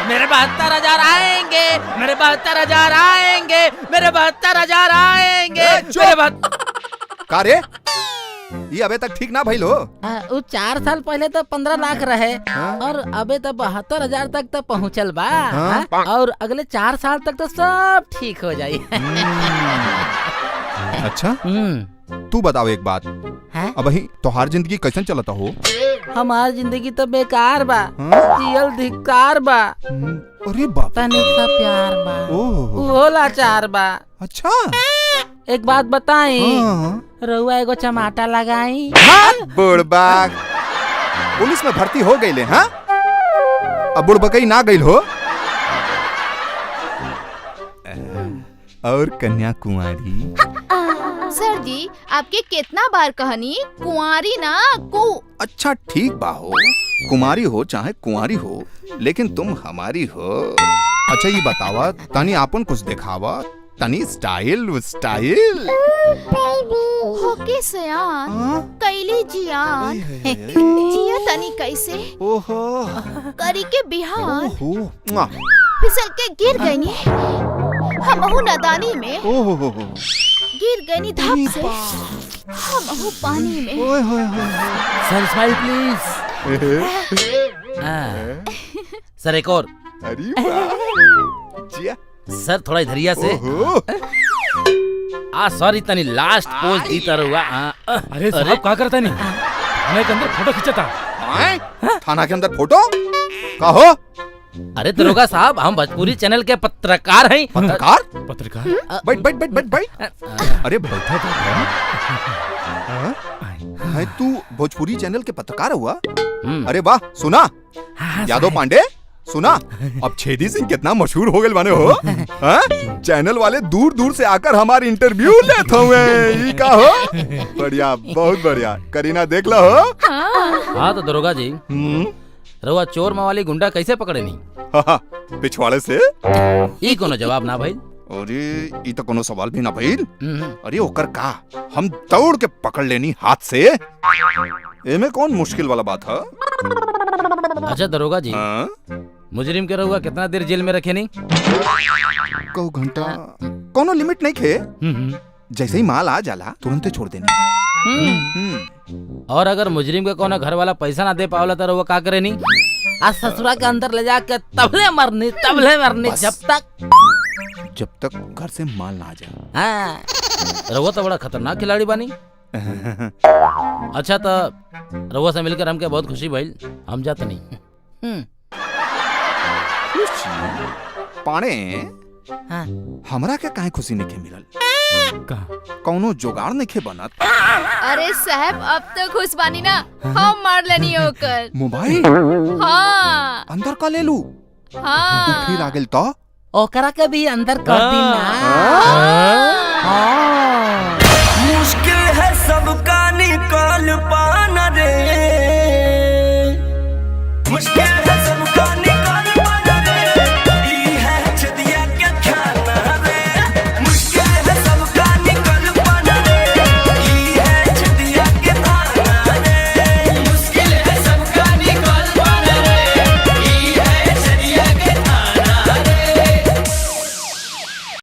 मेरे 72,000 आएंगे, मेरे 72,000 आएंगे, मेरे 72,000 आएंगे। का रे ये अबे तक ठीक ना भइल हो? वो 4 साल पहले तो 15 लाख रहे और अबे तो 72,000 तक तो पहुँचल बा। और अगले 4 साल तक तो सब ठीक हो जाये। अच्छा तू बताओ एक बात, अब ही तोहार जिंदगी कैसन चलता हो? हमार जिंदगी तो बेकार बा, जियल धिक्कार बा। अरे बाप, तनिक सा प्यार बा, वो लाचार बा। अच्छा एक बात बताई, रउआ एगो चमाटा लगाई। बुड़बक पुलिस में भर्ती हो गई ले? हाँ अब बुड़बकई ना गई हो? और कन्याकुमारी? सर जी आपके कितना बार कहनी कुंवारी ना कु। अच्छा ठीक बा हो, कुमारी हो चाहे कुंवारी हो, लेकिन तुम हमारी हो। अच्छा ये बतावा, तनी आपन कुछ दिखावा, तनी स्टाइल स्टाइल। होके सयान कैली जियान जिया तनी कैसे ओहो करी के बिहान फिसल के गिर गई हमहू नदानी में, गिर गई धप से हमहू पानी में। सर स्माइल प्लीज। सर एक और। अरे वाह जिया सर थोड़ा इधरिया से। सॉरी तनी लास्ट पोज दी तरहुआ। अरे साहब क्या करता नहीं, थाने के अंदर फोटो खींचता। थाना के अंदर फोटो कहो? अरे दरोगा साहब हम भोजपुरी चैनल के पत्रकार हैं। पत्रकार? पत्रकार? बैठ बैठ बैठ बैठ बैठ। अरे बैठा है तू भोजपुरी चैनल के पत्रकार हुआ? अरे वाह, सुना यादव पांडे, सुना अब छेदी सिंह कितना मशहूर हो गए माने हो। चैनल वाले दूर दूर से आकर हमारी इंटरव्यू लेते हुए का हो। बढ़िया, बहुत बढ़िया। करीना देख लो हो। हाँ तो दरोगा जी रउआ चोर मवाली गुंडा कैसे पकड़े नहीं? पिछवाड़े से। ई कोनो जवाब ना भाई। अरे ई तो कोनो सवाल भी ना भाई। अरे ओकर का हम दौड़ के पकड़ लेनी हाथ से, एमे कौन मुश्किल वाला बात है? अच्छा दरोगा जी मुजरिम के रहुआ कितना देर जेल में रखे नहीं? कौ घंटा कोनो लिमिट नहीं खे, जैसे ही माल आ जाला तुरंत छोड़ देनी। और अगर मुजरिम के कोनो घर वाला पैसा ना दे पावला तो रहुआ का करे नहीं? आज ससुरा के अंदर ले जाके तबले मरनी जब तक घर से माल ना आ जाए। हाँ रहुआ तो बड़ा खतरनाक खिलाड़ी बानी। अच्छा तो रहुआ से मिलकर हमके बहुत खुशी भइल, हम जाते नहीं। पाने हमरा के काहे खुशी नहीं मिलल? कौनो जुगाड़ नहीं बनत? अरे साहब अब तो खुश बानी ना, हम मार लेनी होकर। मोबाइल हाँ अंदर का ले लू। हाँ फिर आ गेल तो ओकरा के भी अंदर कर दी ना।